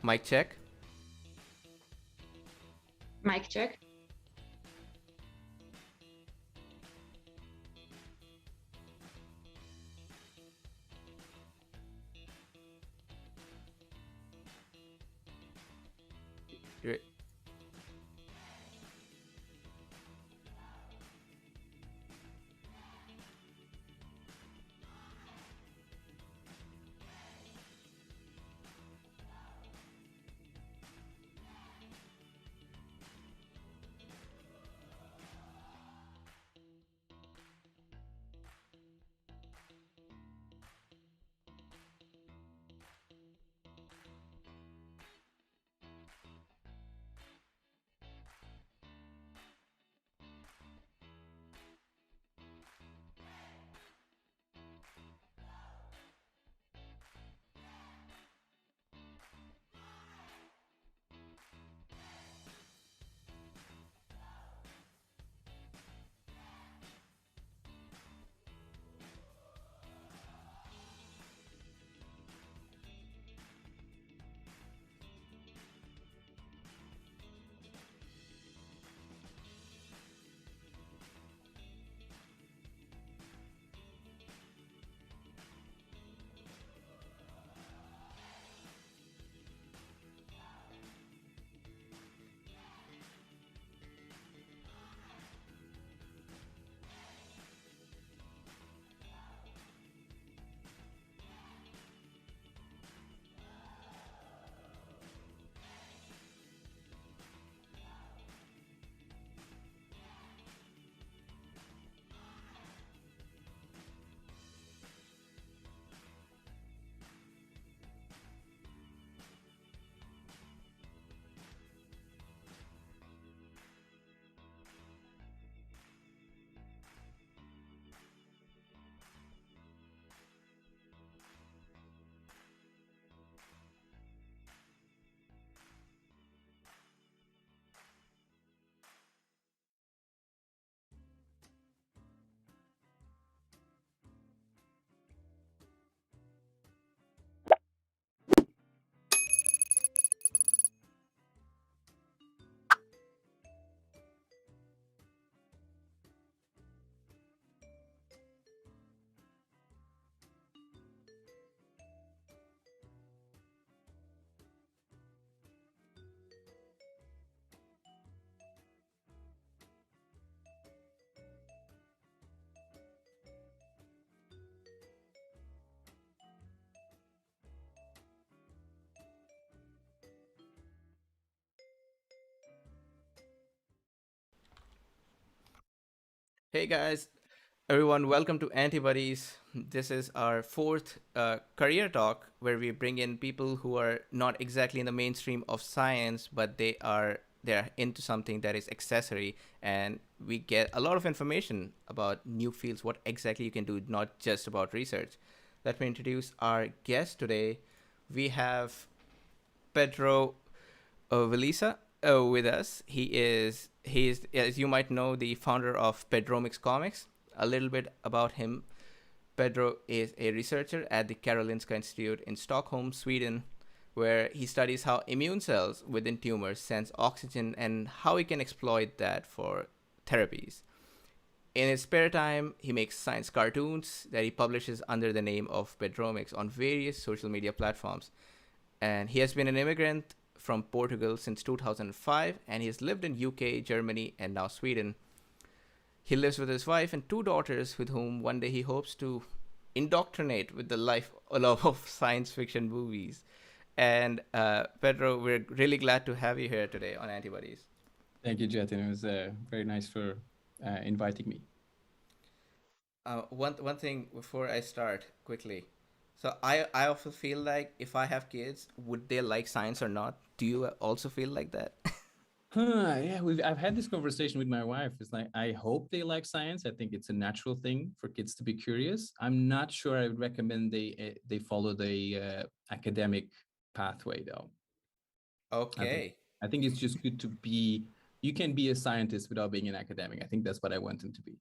Mic check. Mic check. Great. Hey guys, everyone, welcome to Antibuddies. This is our fourth career talk where we bring in people who are not exactly in the mainstream of science, but they're into something that is accessory, and we get a lot of information about new fields, what exactly you can do, not just about research. Let me introduce our guest today. We have Pedro Velisa with us. He's as you might know the founder of Pedromics Comics. A little bit about him. Pedro is a researcher at the Karolinska Institute in Stockholm, Sweden, where he studies how immune cells within tumors sense oxygen and how he can exploit that for therapies. In his spare time, he makes science cartoons that he publishes under the name of Pedromics on various social media platforms. And he has been an immigrant from Portugal since 2005, and he has lived in UK, Germany, and now Sweden. He lives with his wife and two daughters, with whom one day he hopes to indoctrinate with the life love of science fiction movies. And Pedro, we're really glad to have you here today on Antibodies. Thank you, Jatin. It was very nice for inviting me. One thing before I start quickly. So I also feel like if I have kids, would they like science or not? Do you also feel like that? Yeah, I've had this conversation with my wife. It's like, I hope they like science. I think it's a natural thing for kids to be curious. I'm not sure I would recommend they follow the academic pathway, though. Okay. I think it's just good to be. You can be a scientist without being an academic. I think that's what I want them to be.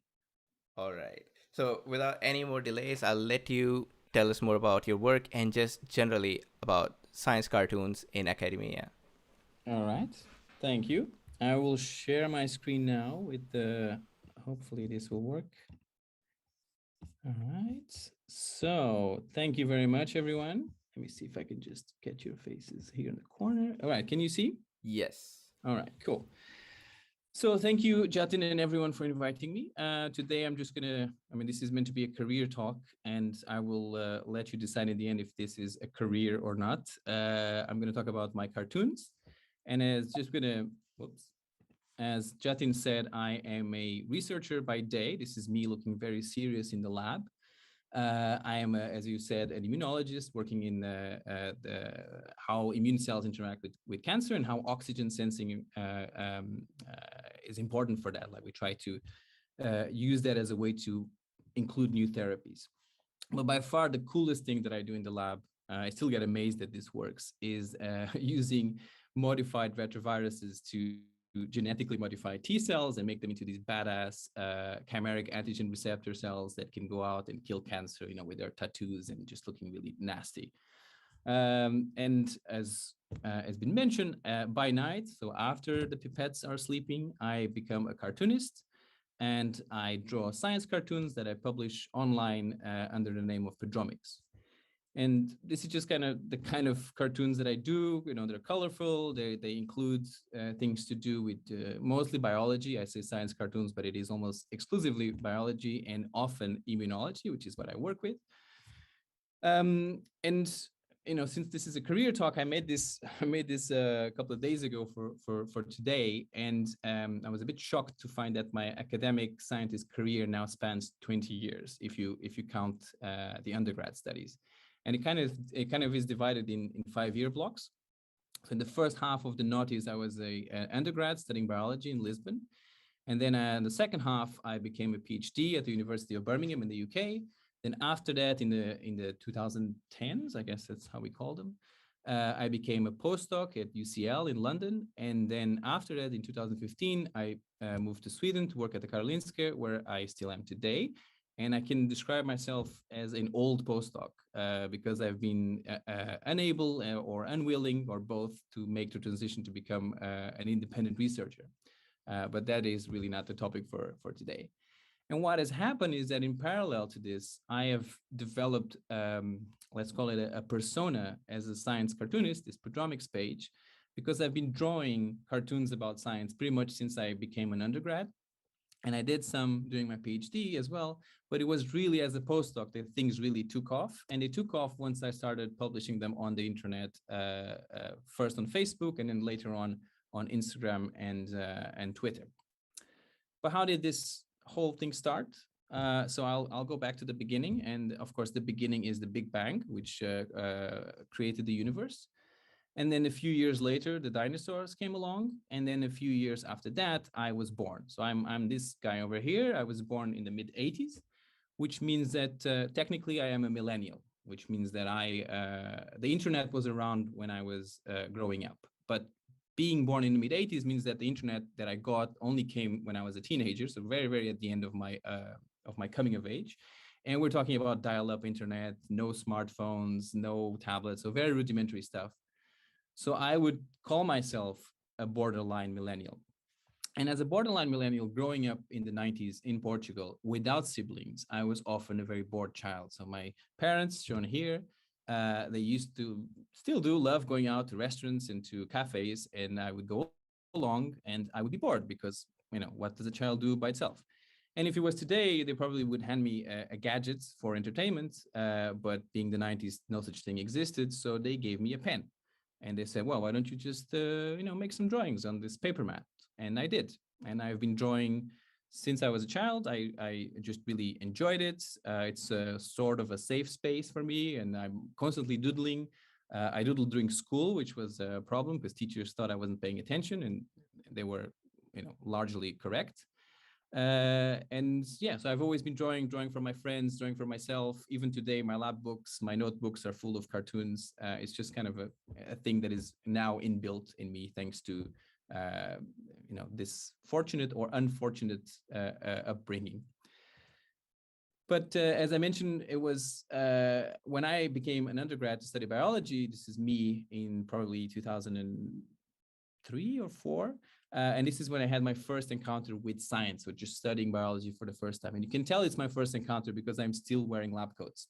All right. So without any more delays, I'll let you tell us more about your work and just generally about science cartoons in academia. All right. Thank you. I will share my screen now with the, hopefully this will work. All right. So thank you very much, everyone. Let me see if I can just get your faces here in the corner. All right. Can you see? Yes. All right, cool. So thank you, Jatin, and everyone for inviting me. Today, I'm just gonna, I mean, this is meant to be a career talk, and I will let you decide in the end if this is a career or not. I'm gonna talk about my cartoons, and as just gonna, whoops, as Jatin said, I am a researcher by day. This is me looking very serious in the lab. I am, as you said, an immunologist working in how immune cells interact with cancer and how oxygen sensing is important for that. Like we try to use that as a way to include new therapies. But by far the coolest thing that I do in the lab, I still get amazed that this works, is using modified retroviruses to genetically modify T cells and make them into these badass chimeric antigen receptor cells that can go out and kill cancer, with their tattoos and just looking really nasty. And as has been mentioned, by night, so after the pipettes are sleeping, I become a cartoonist and I draw science cartoons that I publish online under the name of Pedromics. And this is just kind of the kind of cartoons that I do. They're colorful. They include things to do with mostly biology. I say science cartoons, but it is almost exclusively biology and often immunology, which is what I work with. And since this is a career talk, I made this a couple of days ago for today, and I was a bit shocked to find that my academic scientist career now spans 20 years if you count the undergrad studies. And it kind of is divided in 5-year blocks. So in the first half of the noughties, I was an undergrad studying biology in Lisbon. And then in the second half, I became a PhD at the University of Birmingham in the UK. Then after that, in the 2010s, I guess that's how we call them, I became a postdoc at UCL in London. And then after that, in 2015, I moved to Sweden to work at the Karolinska, where I still am today. And I can describe myself as an old postdoc because I've been unable or unwilling or both to make the transition to become an independent researcher. But that is really not the topic for today. And what has happened is that in parallel to this, I have developed, let's call it a persona as a science cartoonist, this Pedromics page, because I've been drawing cartoons about science pretty much since I became an undergrad. And I did some during my PhD as well, but it was really as a postdoc that things really took off. And they took off once I started publishing them on the internet, first on Facebook and then later on Instagram and Twitter. But how did this whole thing start? So I'll go back to the beginning. And of course, the beginning is the Big Bang, which created the universe. And then a few years later, the dinosaurs came along. And then a few years after that, I was born. So I'm this guy over here. I was born in the mid 80s, which means that technically I am a millennial, which means that the internet was around when I was growing up. But being born in the mid 80s means that the internet that I got only came when I was a teenager. So very, very at the end of my coming of age. And we're talking about dial-up internet, no smartphones, no tablets, so very rudimentary stuff. So I would call myself a borderline millennial. And as a borderline millennial growing up in the 90s in Portugal without siblings, I was often a very bored child. So my parents, shown here, they used to still do love going out to restaurants and to cafes. And I would go along and I would be bored because, what does a child do by itself? And if it was today, they probably would hand me a gadgets for entertainment. But being the 90s, no such thing existed. So they gave me a pen. And they said, well, why don't you just, make some drawings on this paper mat? And I did. And I've been drawing since I was a child. I just really enjoyed it. It's a sort of a safe space for me. And I'm constantly doodling. I doodled during school, which was a problem because teachers thought I wasn't paying attention. And they were, largely correct. And yeah, so I've always been drawing for my friends, drawing for myself. Even today, my lab books, my notebooks are full of cartoons. It's just kind of a thing that is now inbuilt in me, thanks to this fortunate or unfortunate upbringing. But as I mentioned, it was when I became an undergrad to study biology. This is me in probably 2003 or four. And this is when I had my first encounter with science, so just studying biology for the first time. And you can tell it's my first encounter because I'm still wearing lab coats.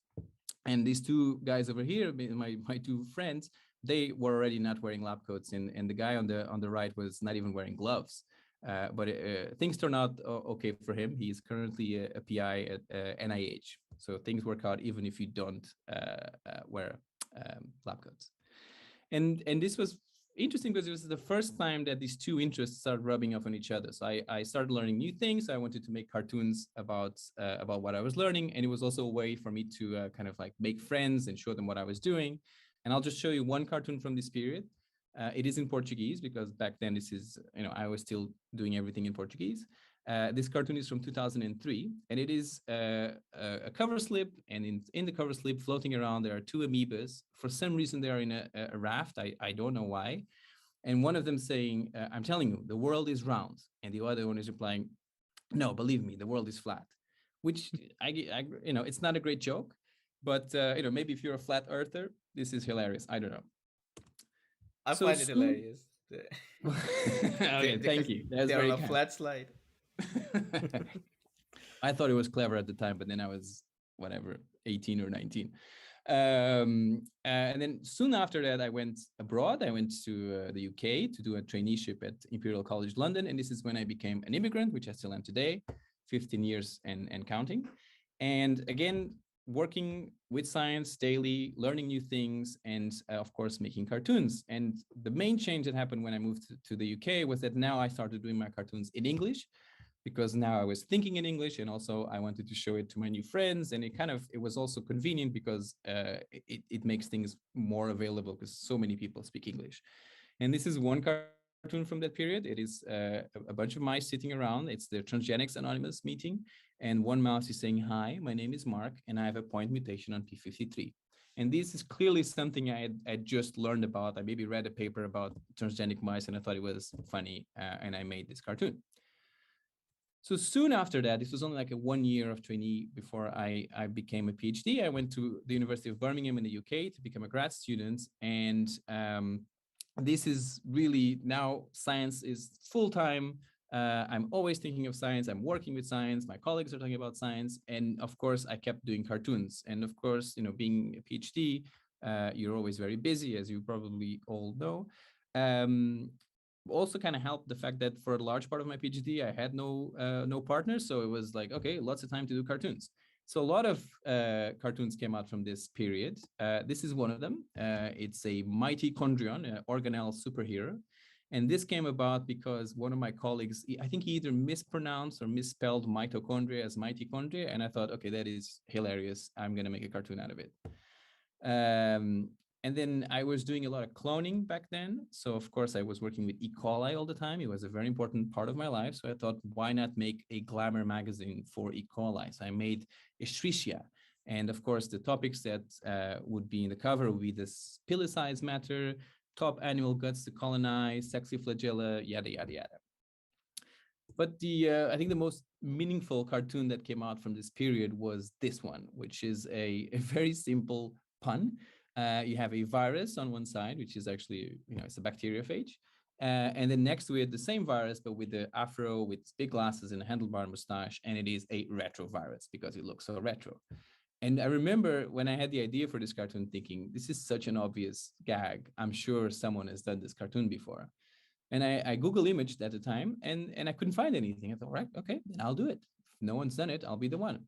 And these two guys over here, my two friends, they were already not wearing lab coats, and the guy on the right was not even wearing gloves. But things turn out okay for him. He's currently a PI at NIH, so things work out even if you don't wear lab coats. And this was interesting because it was the first time that these two interests started rubbing off on each other. So I started learning new things. I wanted to make cartoons about what I was learning, and it was also a way for me to kind of like make friends and show them what I was doing. And I'll just show you one cartoon from this period. It is in Portuguese because back then this is, I was still doing everything in Portuguese. This cartoon is from 2003, and it is a cover slip. And in the cover slip, floating around, there are two amoebas. For some reason, they are in a raft. I don't know why. And one of them saying, "I'm telling you, the world is round," and the other one is replying, "No, believe me, the world is flat." Which it's not a great joke, but maybe if you're a flat earther, this is hilarious. I don't know. I So find it soon. hilarious. Okay, thank you. That's They're on very a kind. flat slide. I thought it was clever at the time, but then I was whatever, 18 or 19. And then soon after that, I went abroad. I went to the UK to do a traineeship at Imperial College London. And this is when I became an immigrant, which I still am today, 15 years and counting. And again, working with science daily, learning new things, and of course, making cartoons. And the main change that happened when I moved to the UK was that now I started doing my cartoons in English, because now I was thinking in English, and also I wanted to show it to my new friends. And it was also convenient because it makes things more available because so many people speak English. And this is one cartoon from that period. It is a bunch of mice sitting around. It's the Transgenics Anonymous meeting. And one mouse is saying, "Hi, my name is Mark, and I have a point mutation on P53." And this is clearly something I just learned about. I maybe read a paper about transgenic mice, and I thought it was funny, and I made this cartoon. So soon after that, this was only like a 1 year of trainee before I became a PhD. I went to the University of Birmingham in the UK to become a grad student. And this is really now science is full time. I'm always thinking of science. I'm working with science. My colleagues are talking about science. And of course, I kept doing cartoons. And of course, being a PhD, you're always very busy, as you probably all know. Also kind of helped the fact that for a large part of my PhD, I had no partners, so it was like, okay, lots of time to do cartoons. So a lot of cartoons came out from this period. This is one of them. It's a mitochondrion, an organelle superhero. And this came about because one of my colleagues, I think he either mispronounced or misspelled mitochondria as mitochondria. And I thought, okay, that is hilarious. I'm going to make a cartoon out of it. Um, and then I was doing a lot of cloning back then. So of course I was working with E. coli all the time. It was a very important part of my life. So I thought, why not make a glamour magazine for E. coli? So I made Escherichia. And of course, the topics that would be in the cover would be this pill-size matter, top animal guts to colonize, sexy flagella, yada, yada, yada. But I think the most meaningful cartoon that came out from this period was this one, which is a very simple pun. You have a virus on one side, which is actually, it's a bacteriophage. And then next to it, the same virus, but with the afro, with big glasses and a handlebar mustache. And it is a retrovirus because it looks so retro. And I remember when I had the idea for this cartoon thinking, this is such an obvious gag. I'm sure someone has done this cartoon before. And I Google imaged at the time, and I couldn't find anything. I thought, right, okay, then I'll do it. If no one's done it, I'll be the one.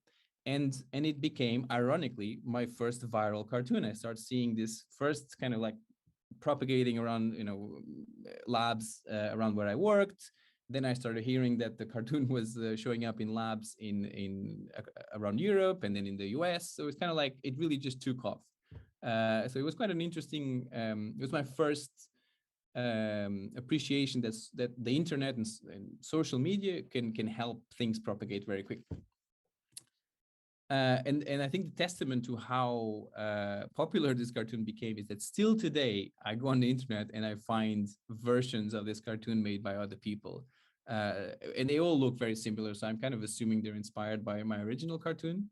And it became, ironically, my first viral cartoon. I started seeing this first kind of like propagating around, labs around where I worked. Then I started hearing that the cartoon was showing up in labs in around Europe and then in the US. So it's kind of like it really just took off. So it was quite an interesting. It was my first appreciation that the internet and social media can help things propagate very quickly. And I think the testament to how popular this cartoon became is that still today I go on the internet and I find versions of this cartoon made by other people, and they all look very similar. So I'm kind of assuming they're inspired by my original cartoon.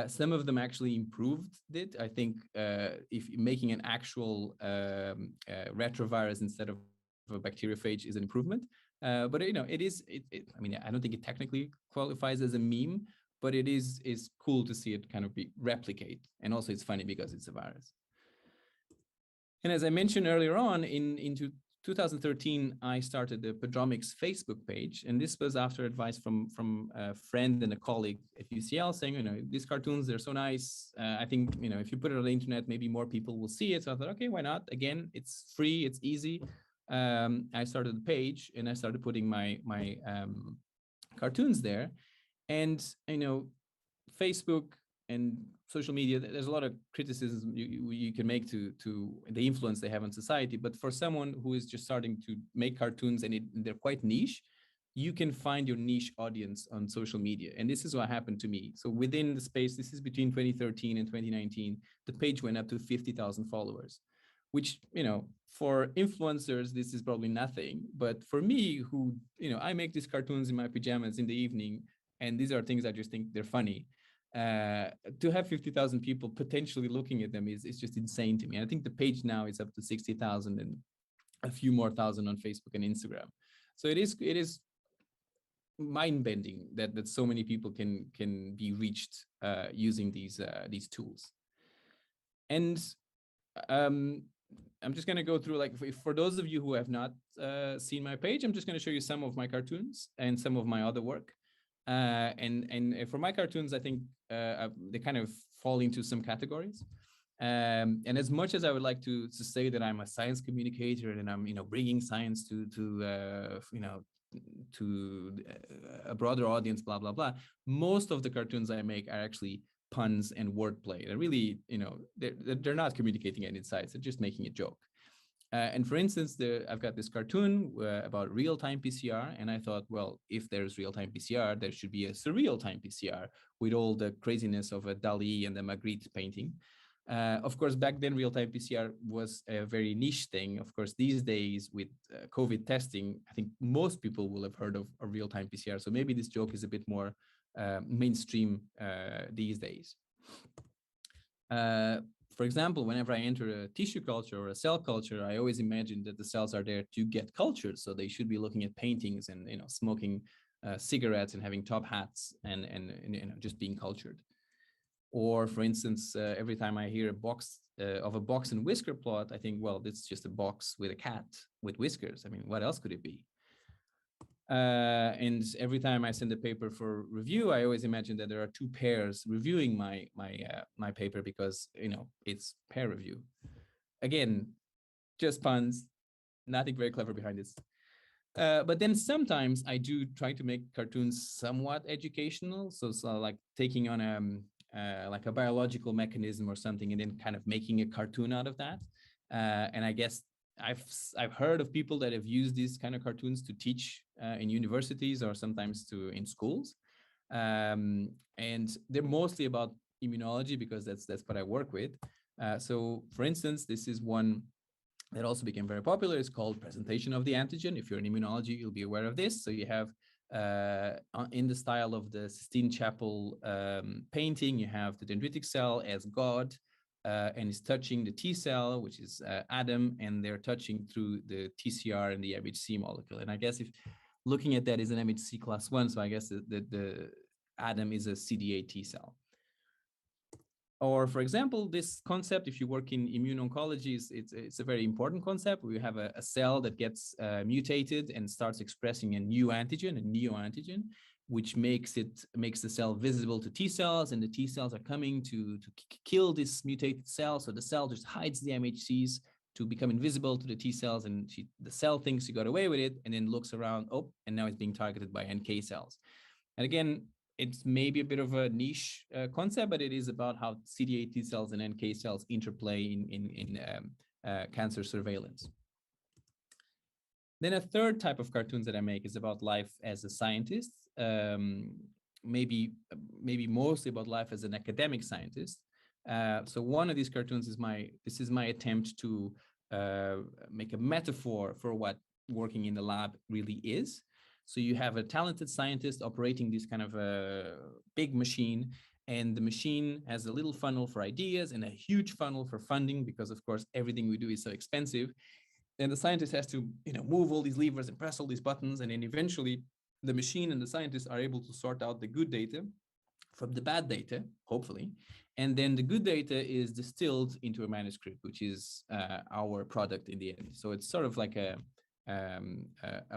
Some of them actually improved it. I think if making an actual retrovirus instead of a bacteriophage is an improvement. But it is. I mean, I don't think it technically qualifies as a meme, but it is cool to see it kind of be replicate, and also it's funny because it's a virus. And as I mentioned earlier on, into 2013, I started the Pedromics Facebook page, and this was after advice from a friend and a colleague at UCL saying, these cartoons, they're so nice. I think, if you put it on the internet, maybe more people will see it. So I thought, okay, why not? Again, it's free, it's easy. I started the page and I started putting my cartoons there, and Facebook and social media, there's a lot of criticism you can make to the influence they have on society. But for someone who is just starting to make cartoons and they're quite niche, you can find your niche audience on social media. And this is what happened to me. So within the space, this is between 2013 and 2019, the page went up to 50,000 followers, which, for influencers, this is probably nothing. But for me, who, I make these cartoons in my pajamas in the evening, and these are things I just think they're funny. To have 50,000 people potentially looking at them is just insane to me. And I think the page now is up to 60,000 and a few more thousand on Facebook and Instagram. So it is mind bending that so many people can be reached using these tools. And um, I'm just going to go through, like, for those of you who have not seen my page, I'm just going to show you some of my cartoons and some of my other work. And for my cartoons, I think they kind of fall into some categories. And as much as I would like to say that I'm a science communicator and I'm bringing science to a broader audience, blah blah blah, most of the cartoons I make are actually puns and wordplay. They're really, they're not communicating any insights. They're just making a joke. And for instance, I've got this cartoon about real-time PCR, and I thought, well, if there's real-time PCR, there should be a surreal time PCR with all the craziness of a Dali and the Magritte painting. Of course, back then, real-time PCR was a very niche thing. Of course, these days with COVID testing, I think most people will have heard of a real-time PCR. So maybe this joke is a bit more mainstream these days. For example, whenever I enter a tissue culture or a cell culture, I always imagine that the cells are there to get cultured. So they should be looking at paintings and smoking cigarettes and having top hats and just being cultured. Or for instance, every time I hear of a box and whisker plot, I think, well, it's just a box with a cat with whiskers. I mean, what else could it be? And every time I send a paper for review, I always imagine that there are two pairs reviewing my paper because it's peer review. Again, just puns, nothing very clever behind this. But then sometimes I do try to make cartoons somewhat educational, so like taking on like a biological mechanism or something, and then kind of making a cartoon out of that. And I guess I've heard of people that have used these kind of cartoons to teach in universities or sometimes in schools, and they're mostly about immunology because that's what I work with. So, for instance, this is one that also became very popular. It's called Presentation of the Antigen. If you're in immunology, you'll be aware of this. So you have in the style of the Sistine Chapel painting, you have the dendritic cell as God. And it's touching the T cell, which is Adam, and they're touching through the TCR and the MHC molecule. And I guess if looking at that is an MHC class 1, so I guess the Adam is a CD8 T cell. Or for example, this concept, if you work in immune oncology, it's a very important concept. We have a cell that gets mutated and starts expressing a new antigen, a neoantigen, which makes the cell visible to T cells, and the T cells are coming to kill this mutated cell. So the cell just hides the MHCs to become invisible to the T cells, and the cell thinks you got away with it, and then looks around, oh, and now it's being targeted by NK cells. And again, it's maybe a bit of a niche concept, but it is about how CD8 T cells and NK cells interplay in cancer surveillance. Then a third type of cartoons that I make is about life as a scientist, maybe mostly about life as an academic scientist. So one of these cartoons is my attempt to make a metaphor for what working in the lab really is. So you have a talented scientist operating this kind of a big machine, And the machine has a little funnel for ideas and a huge funnel for funding, because of course everything we do is so expensive. And the scientist has to, move all these levers and press all these buttons, and then eventually the machine and the scientists are able to sort out the good data from the bad data, hopefully. And then the good data is distilled into a manuscript, which is our product in the end. So it's sort of like a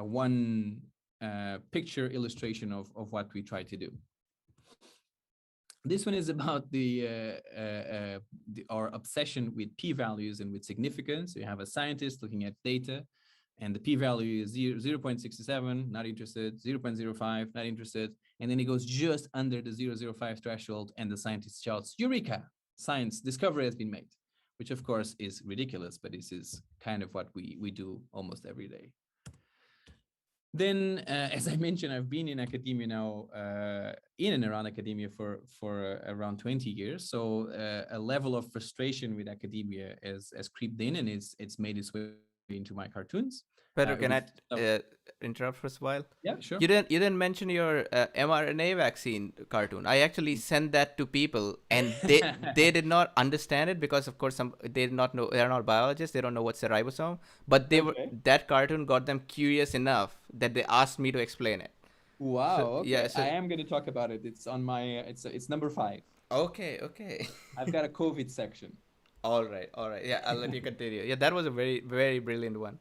one picture illustration of what we try to do. This one is about our obsession with p-values and with significance. You have a scientist looking at data, and the p-value is 0.67, not interested, 0.05, not interested. And then it goes just under the 0.05 threshold, and the scientist shouts, "Eureka! Science discovery has been made," which of course is ridiculous, but this is kind of what we do almost every day. Then, as I mentioned, I've been in academia now, in and around academia for around 20 years. So a level of frustration with academia has creeped in, and it's made its way into my cartoons. Pedro, can I Stuff. interrupt for a while? Yeah, sure. You didn't mention your mRNA vaccine cartoon. I actually sent that to people, and they did not understand it because, of course, they did not know, they're not biologists. They don't know what's a ribosome. But Okay. that cartoon got them curious enough that they asked me to explain it. Wow. So yeah, Okay. so I am going to talk about it. It's on my. It's number 5. okay. I've got a COVID section. All right. Yeah, I'll let you continue. Yeah, that was a very very brilliant one.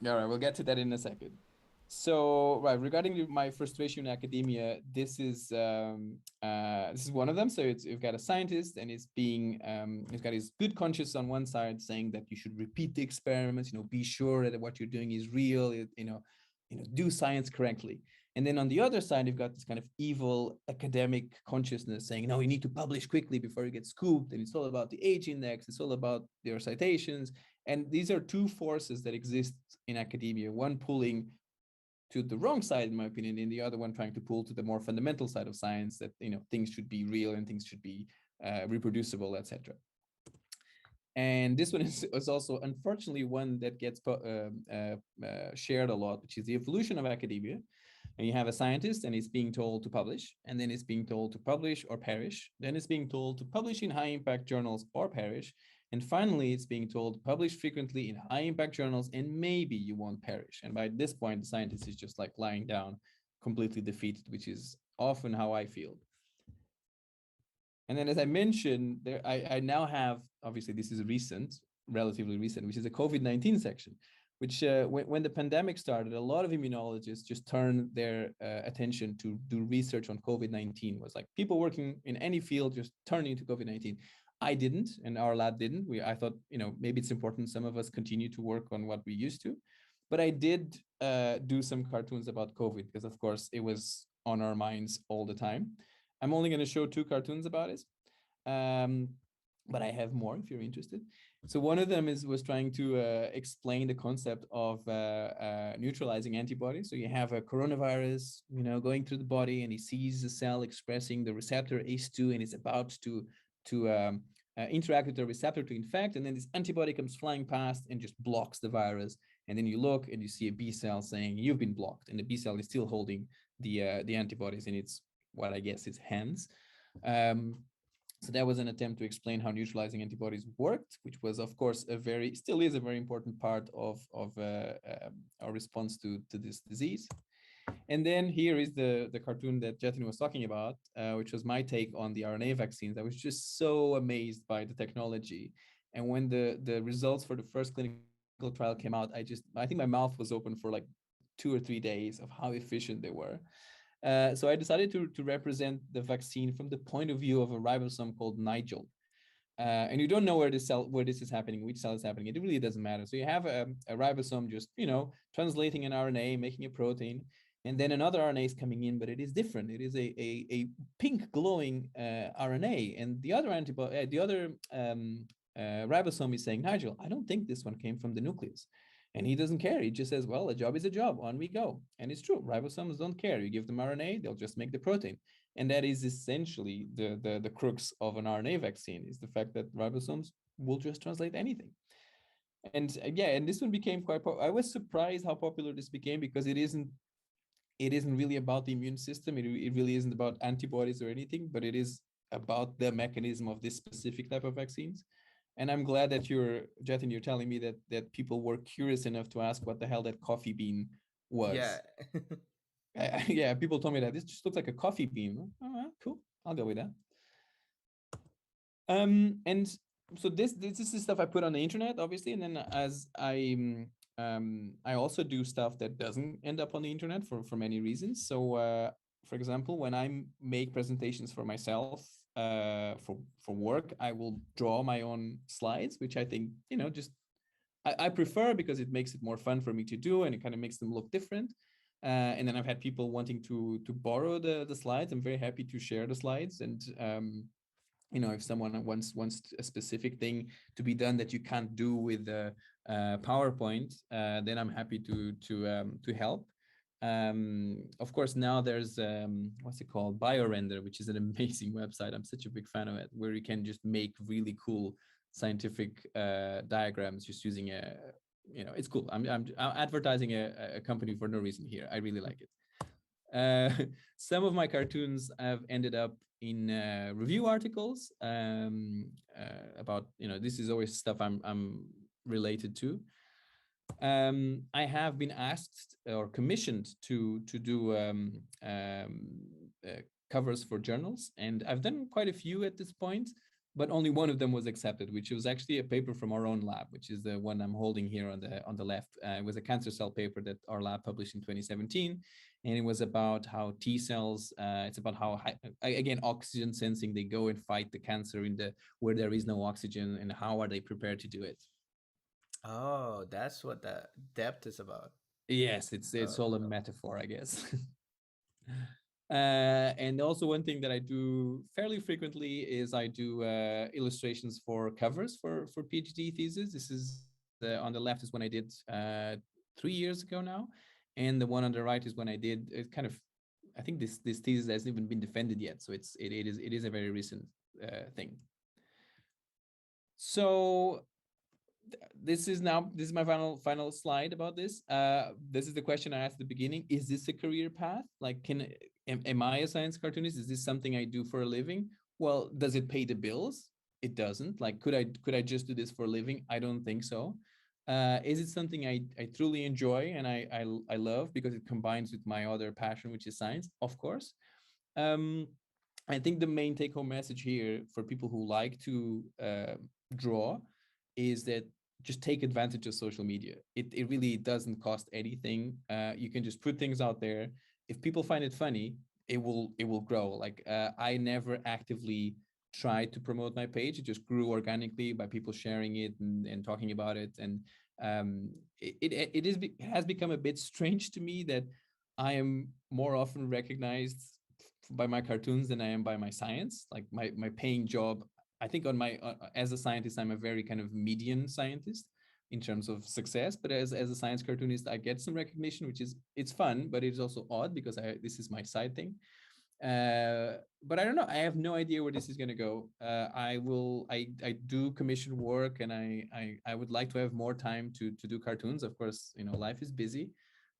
All right, we'll get to that in a second. So, right, regarding my frustration in academia, this is one of them. So you've got a scientist, and he's got his good conscience on one side, saying that you should repeat the experiments, be sure that what you're doing is real, do science correctly. And then on the other side, you've got this kind of evil academic consciousness saying, no, you need to publish quickly before you get scooped. And it's all about the age index. It's all about your citations. And these are two forces that exist in academia, one pulling to the wrong side, in my opinion, and the other one trying to pull to the more fundamental side of science, that things should be real and things should be reproducible, etc. And this one is also, unfortunately, one that gets shared a lot, which is the evolution of academia. And you have a scientist, and he's being told to publish, and then it's being told to publish or perish. Then it's being told to publish in high impact journals or perish. And finally, it's being told to publish frequently in high impact journals, and maybe you won't perish. And by this point, the scientist is just like lying down, completely defeated, which is often how I feel. And then, as I mentioned, I now have, obviously, this is recent, relatively recent, which is a COVID-19 section, which when the pandemic started, a lot of immunologists just turned their attention to do research on COVID-19. Was like people working in any field just turning to COVID-19. I didn't, and our lab didn't. I thought, maybe it's important some of us continue to work on what we used to. But I did do some cartoons about COVID because, of course, it was on our minds all the time. I'm only going to show 2 cartoons about it, but I have more if you're interested. So one of them was trying to explain the concept of neutralizing antibodies. So you have a coronavirus, going through the body, and he sees the cell expressing the receptor ACE2, and is about to interact with the receptor to infect, and then this antibody comes flying past and just blocks the virus. And then you look and you see a B cell saying you've been blocked, and the B cell is still holding the antibodies in its, what I guess is hands. So that was an attempt to explain how neutralizing antibodies worked, which was, of course, still is a very important part of our response to this disease. And then here is the cartoon that Jatin was talking about, which was my take on the RNA vaccines. I was just so amazed by the technology. And when the results for the first clinical trial came out, I think my mouth was open for like 2 or 3 days of how efficient they were. So I decided to represent the vaccine from the point of view of a ribosome called Nigel. And you don't know where this is happening, which cell is happening. It really doesn't matter. So you have a ribosome just, translating an RNA, making a protein, and then another RNA is coming in, but it is different. It is a pink glowing RNA, and the other ribosome is saying, Nigel, I don't think this one came from the nucleus. And he doesn't care. He just says, well, a job is a job. On we go. And it's true. Ribosomes don't care. You give them RNA, they'll just make the protein. And that is essentially the crux of an RNA vaccine, is the fact that ribosomes will just translate anything. And and this one became quite I was surprised how popular this became, because it isn't really about the immune system. It really isn't about antibodies or anything, but it is about the mechanism of this specific type of vaccines. And I'm glad that Jatin, you're telling me that people were curious enough to ask what the hell that coffee bean Yeah. was. Yeah, people told me that this just looks like a coffee bean. Oh, cool. I'll go with that. And so this is the stuff I put on the internet, obviously, and then as I also do stuff that doesn't end up on the internet for many reasons. So for example, when I make presentations for myself for work, I will draw my own slides, which I think, just I prefer because it makes it more fun for me to do, and it kind of makes them look different. And then I've had people wanting to borrow the slides. I'm very happy to share the slides, and if someone wants a specific thing to be done that you can't do with the PowerPoint, then I'm happy to help. Of course, now there's what's it called, BioRender, which is an amazing website. I'm such a big fan of it, where you can just make really cool scientific diagrams just using it's cool. I'm advertising a company for no reason here. I really like it. Some of my cartoons have ended up in review articles about, this is always stuff I'm related to. I have been asked or commissioned to do covers for journals, and I've done quite a few at this point, but only one of them was accepted, which was actually a paper from our own lab, which is the one I'm holding here on the left. It was a cancer cell paper that our lab published in 2017, and it was about how T cells. It's about how again, oxygen sensing, they go and fight the cancer in the where there is no oxygen, and how are they prepared to do it. Oh, that's what the depth is about. Yes, it's all a metaphor, I guess. And also one thing that I do fairly frequently is I do illustrations for covers for PhD thesis. This is on the left is when I did 3 years ago now, and the one on the right is when I did it. Kind of, I think this thesis hasn't even been defended yet, so it is a very recent thing. So this is my final slide about this. This is the question I asked at the beginning. Is this a career path? Like, am I a science cartoonist? Is this something I do for a living? Well, does it pay the bills? It doesn't. Like, could I just do this for a living? I don't think so. Is it something I truly enjoy and I love because it combines with my other passion, which is science? Of course. I think the main take-home message here for people who like to draw is that just take advantage of social media. It really doesn't cost anything. You can just put things out there. If people find it funny, it will grow. Like I never actively tried to promote my page. It just grew organically by people sharing it and talking about it. And it has become a bit strange to me that I am more often recognized by my cartoons than I am by my science. Like my paying job, I think on my as a scientist, I'm a very kind of median scientist in terms of success. But as a science cartoonist, I get some recognition, which is it's fun, but it's also odd because this is my side thing. But I don't know. I have no idea where this is going to go. I do commission work, and I would like to have more time to do cartoons. Of course, life is busy.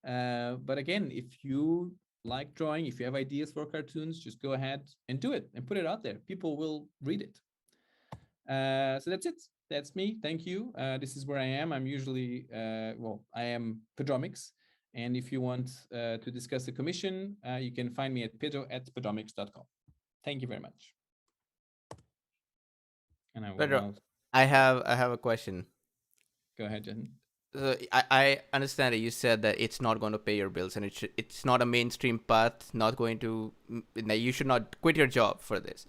But again, if you like drawing, if you have ideas for cartoons, just go ahead and do it and put it out there. People will read it. So that's it. That's me. Thank you. This is where I am. I'm usually, I am Pedromics. And if you want to discuss the commission, you can find me at pedro@pedromics.com. Thank you very much. And I will Pedro, now I have a question. go ahead, Jen. So I understand that you said that it's not going to pay your bills, and it's not a mainstream path. Not going to. You should not quit your job for this.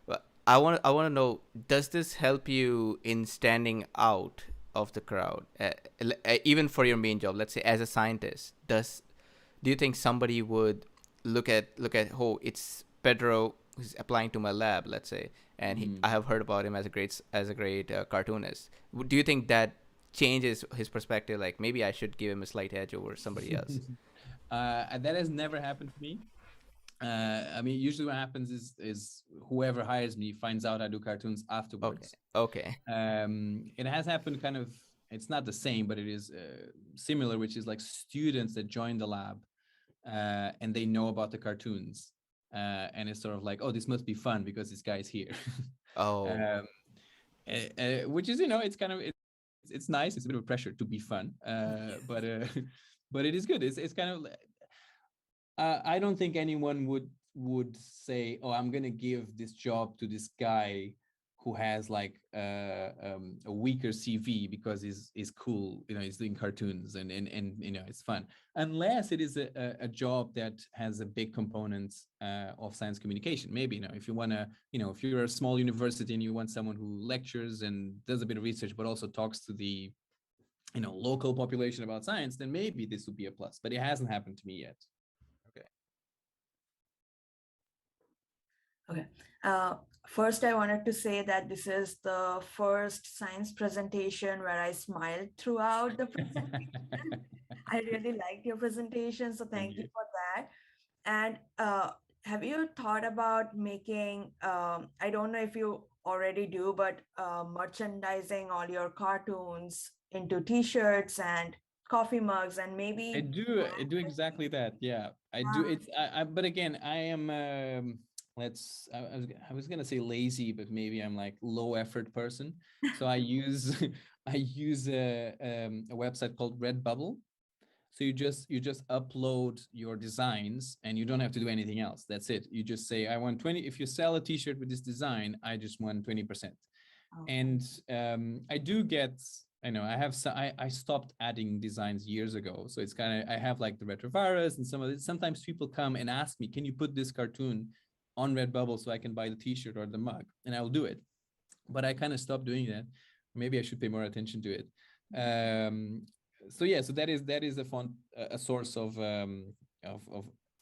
But I want to know, does this help you in standing out of the crowd, even for your main job? Let's say as a scientist, do you think somebody would look at oh, it's Pedro who's applying to my lab, let's say, and I have heard about him as a great cartoonist. Do you think that changes his perspective? Like maybe I should give him a slight edge over somebody else. That has never happened to me. I mean, usually what happens is whoever hires me finds out I do cartoons afterwards. Okay. It has happened kind of. It's not the same, but it is similar, which is like students that join the lab and they know about the cartoons. and it's sort of like, oh, this must be fun because this guy's here. Oh. um, which is, it's kind of it's nice. It's a bit of a pressure to be fun, but but it is good. It's kind of I don't think anyone would say, "Oh, I'm gonna give this job to this guy who has like a weaker CV because he's cool, he's doing cartoons and it's fun." Unless it is a job that has a big component of science communication. Maybe, if you wanna, if you're a small university and you want someone who lectures and does a bit of research, but also talks to the local population about science, then maybe this would be a plus. But it hasn't happened to me yet. Okay. Okay. First, I wanted to say that this is the first science presentation where I smiled throughout the presentation. I really liked your presentation, so thank you for that. And have you thought about making, I don't know if you already do, but merchandising all your cartoons into t-shirts and coffee mugs and I maybe do exactly that. Yeah, I do. It's but again, I am I was gonna say lazy, but maybe I'm like low effort person. So I use I use a website called Redbubble. So you just upload your designs and you don't have to do anything else. That's it. You just say, I want 20. If you sell a t-shirt with this design, I just want 20%. And I do get, I know I have, I stopped adding designs years ago. So it's kind of, I have like the Retrovirus and some of it. Sometimes people come and ask me, can you put this cartoon on Redbubble so I can buy the t-shirt or the mug? And I'll do it. But I kind of stopped doing that. Maybe I should pay more attention to it. So yeah, so that is a source of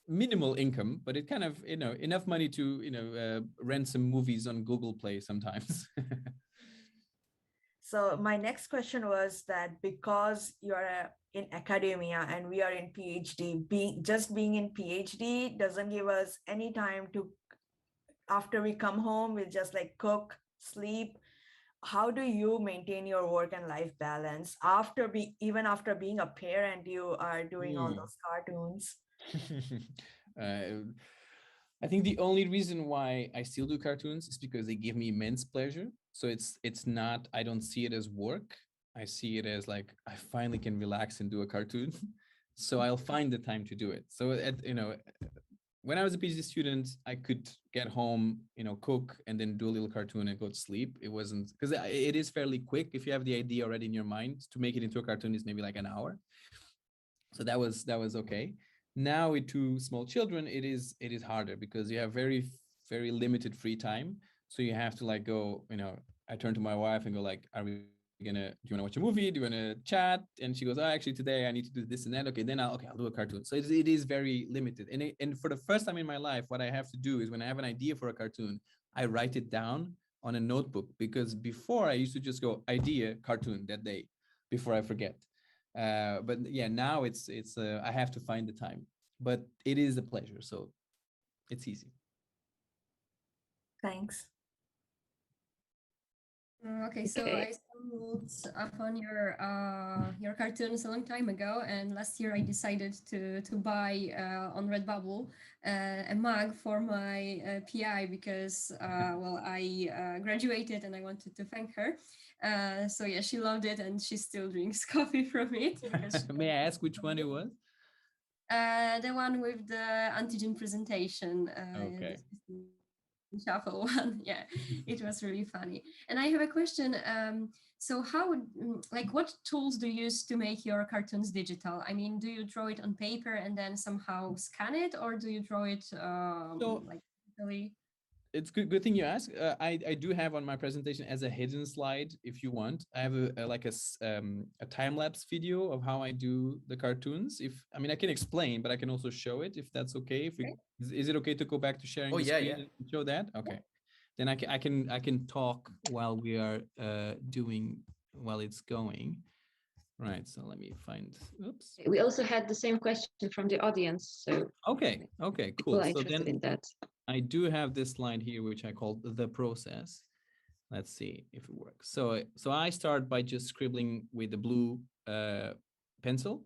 minimal income, but it kind of, enough money to rent some movies on Google Play sometimes. So my next question was that because you're in academia and we are in PhD, being in PhD doesn't give us any time to, after we come home, we'll just like cook, sleep. How do you maintain your work and life balance even after being a parent, you are doing all those cartoons? I think the only reason why I still do cartoons is because they give me immense pleasure. So it's not, I don't see it as work. I see it as like I finally can relax and do a cartoon. So I'll find the time to do it. So when I was a PhD student, I could get home, cook and then do a little cartoon and go to sleep. It wasn't, because it is fairly quick. If you have the idea already in your mind, to make it into a cartoon is maybe like an hour. So that was okay. Now with two small children, it is harder because you have very, very limited free time. So you have to like go, I turn to my wife and go like, do you want to watch a movie? Do you want to chat? And she goes, oh, actually today I need to do this and that. Okay, then I'll do a cartoon. So it is very limited. And for the first time in my life, what I have to do is when I have an idea for a cartoon, I write it down on a notebook, because before I used to just go idea cartoon that day before I forget. But yeah, now it's I have to find the time, but it is a pleasure, so it's easy. Thanks. Okay, so I stumbled upon your cartoons a long time ago, and last year I decided to buy on Redbubble a mug for my PI because well, I graduated and I wanted to thank her. So yeah, she loved it and she still drinks coffee from it. May I ask which one it was? The one with the antigen presentation. Okay. Shuffle one. Yeah, it was really funny. And I have a question. So what tools do you use to make your cartoons digital? I mean, do you draw it on paper and then somehow scan it, or do you draw it like digitally? It's good thing you ask. I do have on my presentation as a hidden slide, if you want. I have a time lapse video of how I do the cartoons. I can explain, but I can also show it if that's okay. Is it okay to go back to sharing the screen and show that? Okay. Then I can talk while we are while it's going. Right. So let me find. Oops. We also had the same question from the audience. So okay, cool. People are interested in that. I do have this slide here, which I call the process. Let's see if it works. So I start by just scribbling with the blue pencil.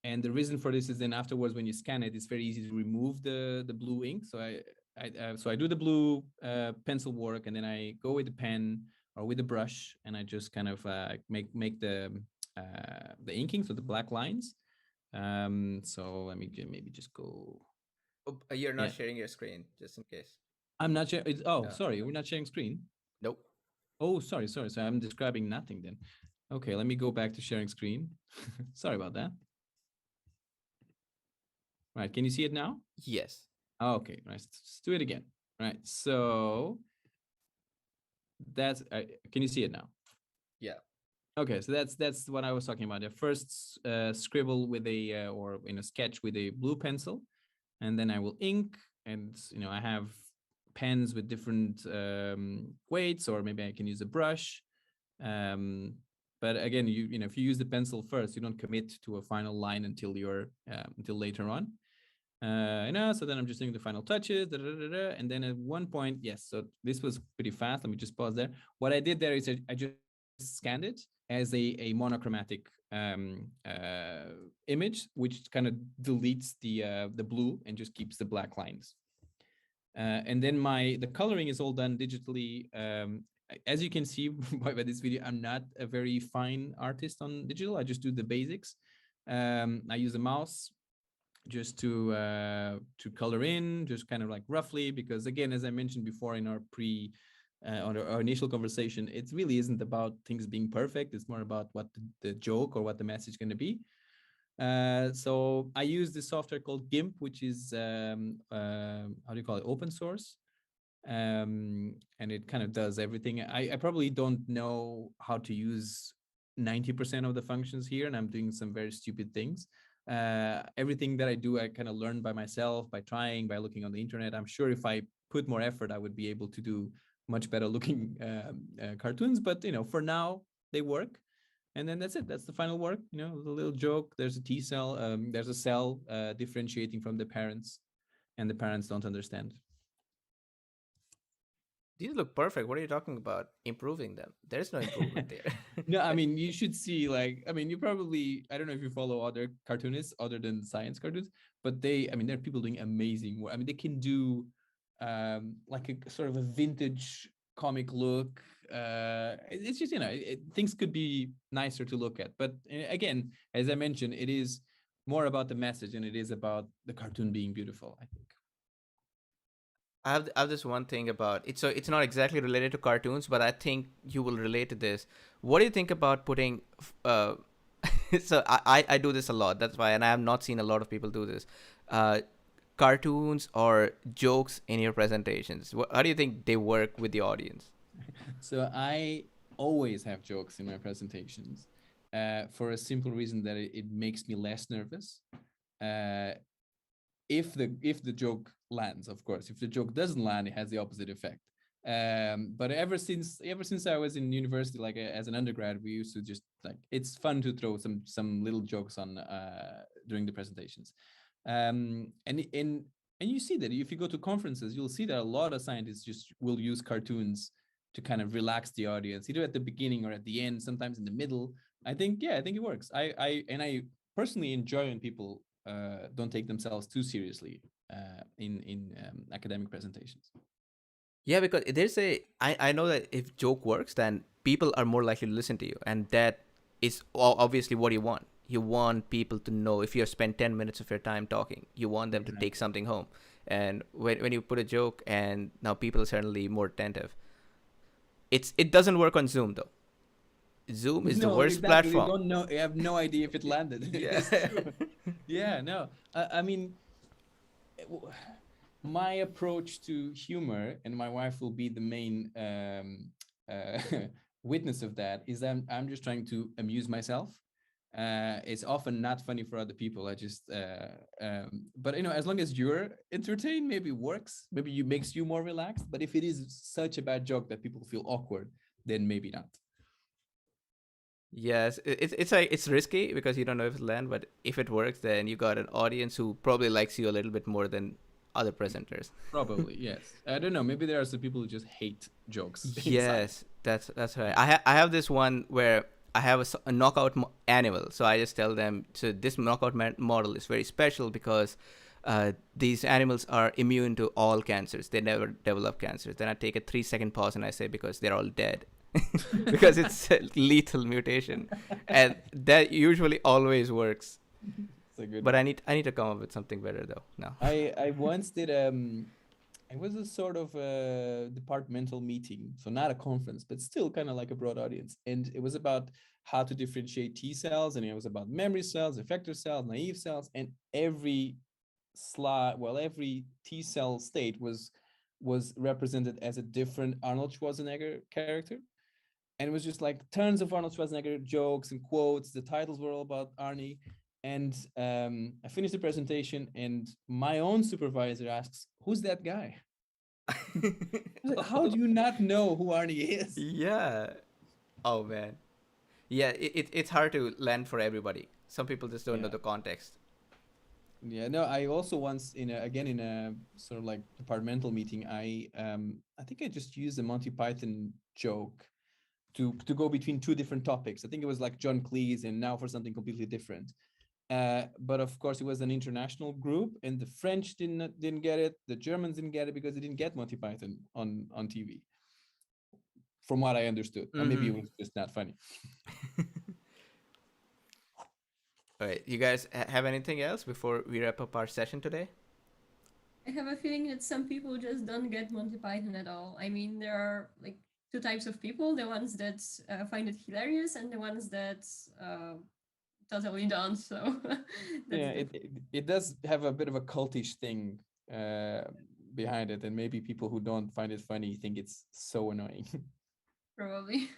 And the reason for this is then afterwards, when you scan it, it's very easy to remove the blue ink. So so I do the blue pencil work, and then I go with the pen or with the brush, and I just kind of make the inking, so the black lines. So let me maybe just go. Oh, you're not Yeah. sharing your screen, just in case. I'm not sure. Oh, No. sorry, we're not sharing screen. Nope. Oh, sorry. So I'm describing nothing then. Okay, let me go back to sharing screen. Sorry about that. Right, can you see it now? Yes. Oh, okay, right. Let's do it again. Right. So that's can you see it now? Yeah. Okay, so that's what I was talking about. The first scribble with a or in a sketch with a blue pencil, and then I will ink, and I have pens with different weights, or maybe I can use a brush. But again, if you use the pencil first, you don't commit to a final line until until later on. So then I'm just doing the final touches, and then at one point, yes. So this was pretty fast. Let me just pause there. What I did there is I just scanned it as a monochromatic image, which kind of deletes the blue and just keeps the black lines. And then the coloring is all done digitally. As you can see by this video, I'm not a very fine artist on digital. I just do the basics. I use a mouse just to color in, just kind of like roughly, because again, as I mentioned before in our on our initial conversation, it really isn't about things being perfect. It's more about what the joke or what the message is going to be. So I use this software called GIMP, which is how do you call it, open source, and it kind of does everything. I probably don't know how to use 90% of the functions here, and I'm doing some very stupid things. Everything that I do, I kind of learn by myself, by trying, by looking on the internet. I'm sure if I put more effort, I would be able to do much better looking cartoons. But for now, they work. And then that's it. That's the final work. The little joke. There's a T cell. There's a cell differentiating from the parents, and the parents don't understand. These look perfect. What are you talking about? Improving them? There's no improvement there. No, I mean, you should see, you probably, I don't know if you follow other cartoonists other than science cartoons, but there are people doing amazing work. I mean, they can do like a sort of a vintage comic look. It's just, things could be nicer to look at. But again, as I mentioned, it is more about the message than it is about the cartoon being beautiful, I think. I have this one thing about it. So it's not exactly related to cartoons, but I think you will relate to this. What do you think about putting? So I do this a lot. That's why, and I have not seen a lot of people do this. Cartoons or jokes in your presentations. How do you think they work with the audience? So I always have jokes in my presentations, for a simple reason that it makes me less nervous. If the joke lands, of course. If the joke doesn't land, it has the opposite effect. But ever since I was in university, as an undergrad, we used to just it's fun to throw some little jokes on during the presentations. And you see that if you go to conferences, you'll see that a lot of scientists just will use cartoons to kind of relax the audience, either at the beginning or at the end, sometimes in the middle. I think it works. I personally enjoy when people don't take themselves too seriously in academic presentations. Yeah, because I know that if joke works, then people are more likely to listen to you, and that is obviously what you want. You want people to know if you spend 10 minutes of your time talking, you want them to take something home. And when you put a joke, and now people are certainly more attentive. It doesn't work on Zoom though. Zoom is the worst platform. You don't know. You have no idea if it landed. Yeah. Yeah, no. I mean, my approach to humor, and my wife will be the main witness of that, is that I'm just trying to amuse myself. It's often not funny for other people. I just, but as long as you're entertained, maybe it works. Maybe it makes you more relaxed. But if it is such a bad joke that people feel awkward, then maybe not. Yes, it's risky because you don't know if it'll land, but if it works, then you got an audience who probably likes you a little bit more than other presenters. Probably, yes. I don't know. Maybe there are some people who just hate jokes. Yes, that's right. I have this one where I have a knockout animal, so I just tell them, so this knockout model is very special because these animals are immune to all cancers. They never develop cancers. Then I take a 3-second pause and I say because they're all dead. Because it's a lethal mutation, and that usually always works. It's a good But one. I need to come up with something better though now. I once did it was a sort of a departmental meeting, so not a conference, but still kind of like a broad audience. And it was about how to differentiate T cells, and it was about memory cells, effector cells, naive cells, and every every T cell state was represented as a different Arnold Schwarzenegger character. And it was just like tons of Arnold Schwarzenegger jokes and quotes. The titles were all about Arnie. And I finished the presentation, and my own supervisor asks, "Who's that guy?" Like, how do you not know who Arnie is? Yeah. Oh man. Yeah, it's hard to land for everybody. Some people just don't know Yeah. the context. Yeah, no, I also once in a sort of like departmental meeting, I think I just used a Monty Python joke to go between two different topics. I think it was like John Cleese and now for something completely different. But of course, it was an international group, and the French didn't get it. The Germans didn't get it because they didn't get Monty Python on TV, from what I understood. Or maybe it was just not funny. All right, you guys have anything else before we wrap up our session today? I have a feeling that some people just don't get Monty Python at all. I mean, there are like two types of people: the ones that find it hilarious, and the ones that totally don't. So Yeah, it does have a bit of a cultish thing behind it, and maybe people who don't find it funny think it's so annoying. probably.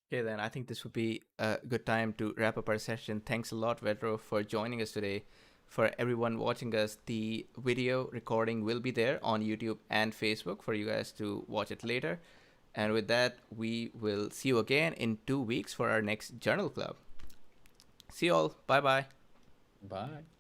Okay, then I think this would be a good time to wrap up our session. Thanks a lot, Vedro, for joining us today. For everyone watching us, the video recording will be there on YouTube and Facebook for you guys to watch it later. And with that, we will see you again in 2 weeks for our next Journal Club. See you all. Bye-bye. Bye.